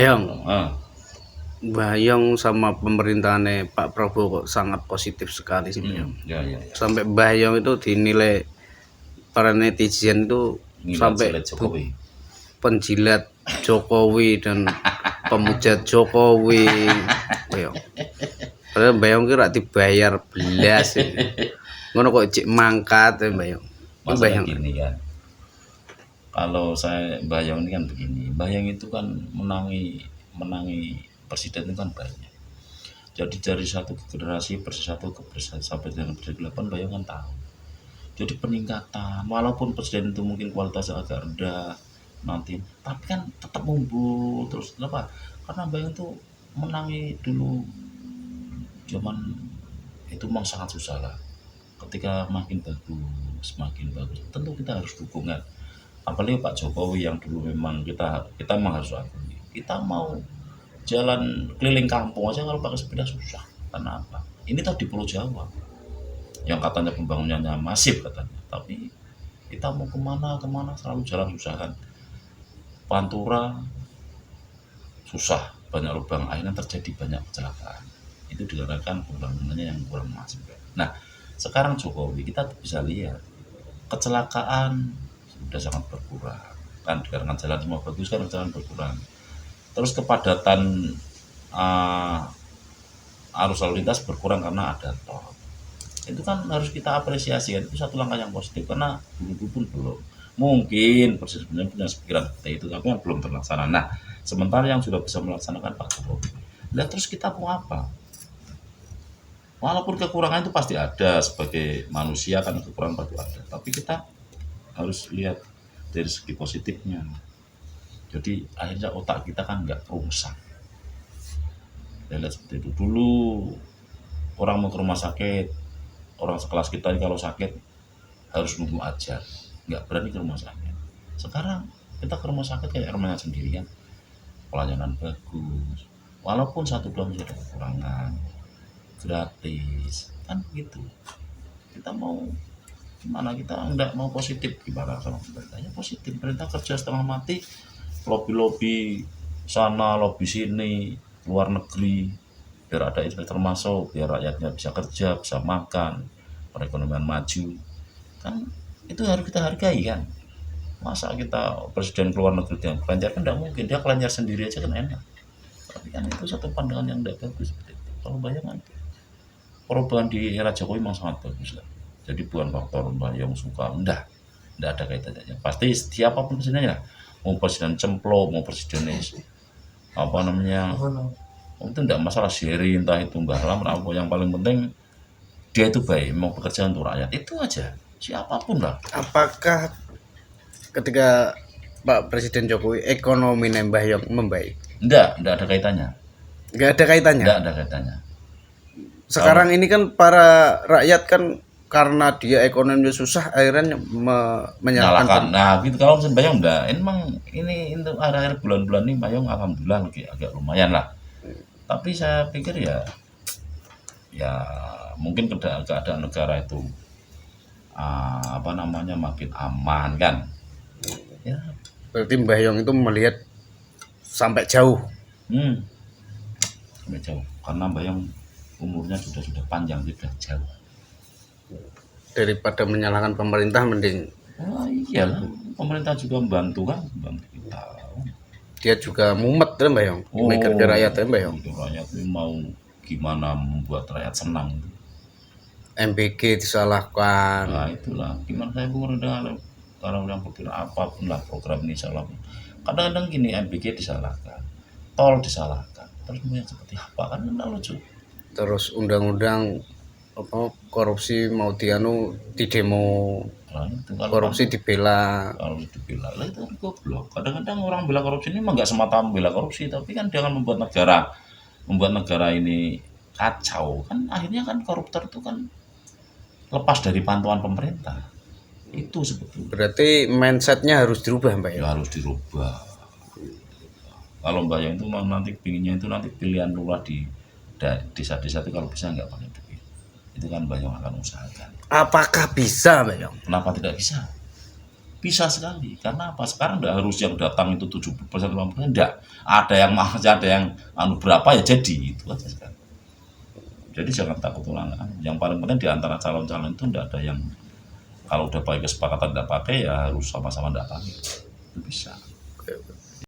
Bayang, Ah, Bayang sama pemerintahannya Pak Prabowo kok sangat positif sekali sih Bayang. ya, ya, ya. Sampai Bayang itu dinilai para netizen itu Nilai sampai jilat Jokowi. penjilat Jokowi dan pemuja Jokowi. Bayang. Padahal Bayang kira dibayar belas sih. Ngono kok cek mangkat ya Bayang. Ini Masalah Bayang. gini kan. Kalau saya Bayang ini kan begini. Bayang itu kan menangi presiden itu kan banyak. Jadi dari satu generasi persatu ke persatu sampai dengan presiden 8 Bayang kan tahu. Jadi peningkatan walaupun presiden itu mungkin kualitasnya agak rendah nanti, tapi kan tetap muncul terus. Kenapa? Karena Bayang tuh menangi dulu zaman itu memang sangat susah lah. Ketika makin bagus, tentu kita harus dukungan. Apalagi Pak Jokowi yang dulu memang kita memang harus akui. Kita mau jalan keliling kampung aja kalau pakai sepeda susah. Karena apa? Ini tadi Pulau Jawa yang katanya pembangunannya masif katanya, tapi kita mau kemana selalu jalan susah kan. Pantura susah, banyak lubang, akhirnya terjadi banyak kecelakaan. Itu dikarenakan pembangunannya yang kurang masif. Nah, sekarang Jokowi kita bisa lihat kecelakaan sudah sangat berkurang kan, dikarenakan jalan semua bagus kan, jalan berkurang. Terus kepadatan uh, arus lalu lintas berkurang karena ada tol. Itu kan harus kita apresiasi kan, itu satu langkah yang positif karena dulu pun belum mungkin persis sebenarnya punya pikiran seperti itu, tapi yang belum terlaksana. Nah, sementara yang sudah bisa melaksanakan Pak Jokowi. Lihat terus kita mau apa? Walaupun kekurangan itu pasti ada, sebagai manusia kan kekurangan pasti ada, tapi kita harus lihat dari segi positifnya. Jadi akhirnya otak kita kan nggak rusak. Ya, lihat seperti itu. Dulu orang mau ke rumah sakit, orang sekelas kita kalau sakit harus nunggu aja, nggak berani ke rumah sakit. Sekarang kita ke rumah sakit kayak rumahnya sendirian, pelayanan bagus, walaupun satu dua masih ada kekurangan, gratis kan gitu. Kita mau gimana, kita nggak mau positif gimana sama pemerintahnya positif. Pemerintah kerja setengah mati, lobby sana lobby sini, luar negeri, biar ada investor masuk, biar rakyatnya bisa kerja, bisa makan, perekonomian maju kan. Itu harus kita hargai kan. Masa kita presiden keluar negeri yang kelanjar kan tidak mungkin, dia kelanjar sendiri aja kan enak. Tapi kan itu satu pandangan yang tidak bagus seperti itu. Kalau bayangan perubahan di era Jokowi memang sangat bagus lah. Jadi bukan faktor Bayang suka, enggak ada kaitannya. Pasti siapapun presidennya, mau presiden cemplok, mau presiden apa namanya, itu enggak masalah seri, entah itu Mbah Lam, apa yang paling penting dia itu baik, mau bekerja untuk rakyat, itu aja. Siapapun lah. Apakah ketika Pak Presiden Jokowi ekonomi Bayang membaik? Enggak ada kaitannya. Nggak ada kaitannya. Enggak ada kaitannya. Sekarang ini kan para rakyat kan karena dia ekonominya susah akhirnya menyalahkan. Nah, gitu kalau misalnya Bayang enggak, ini untuk akhir-akhir bulan-bulan ini Bayang alhamdulillah lagi agak lumayan lah. Tapi saya pikir ya mungkin keadaan negara itu apa namanya makin aman kan. Ya, Berarti Mbah Yong itu melihat sampai jauh. sampai jauh. Karena Bayang umurnya sudah panjang, sudah jauh. Daripada menyalahkan pemerintah mending Iyalah, pemerintah juga membantu kan, membantu kita. dia juga mumet kan Mbah Yong. Mikir ke rakyat ya Mbah Yong. Rakyat ini mau gimana membuat rakyat senang. MBG disalahkan. Nah itulah, gimana saya dengan orang yang berkira apapun lah program ini salah. Kadang-kadang gini, MBG disalahkan, tol disalahkan, terus mau yang seperti apa kan enggak lucu. Terus undang-undang apa korupsi mau dianu di demo. Nah, itu korupsi dibela. Kalau dibela lah itu goblok. Kadang-kadang orang bela korupsi ini emang nggak semata membela korupsi, tapi kan jangan membuat negara ini kacau kan. Akhirnya kan koruptor itu kan lepas dari pantauan pemerintah. Itu sebetulnya. Berarti mindsetnya harus dirubah Mbak Ya harus dirubah. Kalau Mbak yang itu nanti pinginnya itu nanti pilihan lurah di desa-desa itu kalau bisa nggak pakai duit. Itu kan banyak akan usahakan. Apakah bisa Mbak Yong? Kenapa tidak bisa? Bisa sekali. Karena apa? Sekarang enggak harus yang datang itu 70%, 50%, enggak. Ada yang masih ada yang berapa ya jadi, itu aja sekarang. Jadi jangan takut ulangan. Yang paling penting di antara calon-calon itu enggak ada yang kalau udah pakai kesepakatan enggak pakai ya harus sama-sama enggak pakai. Itu bisa.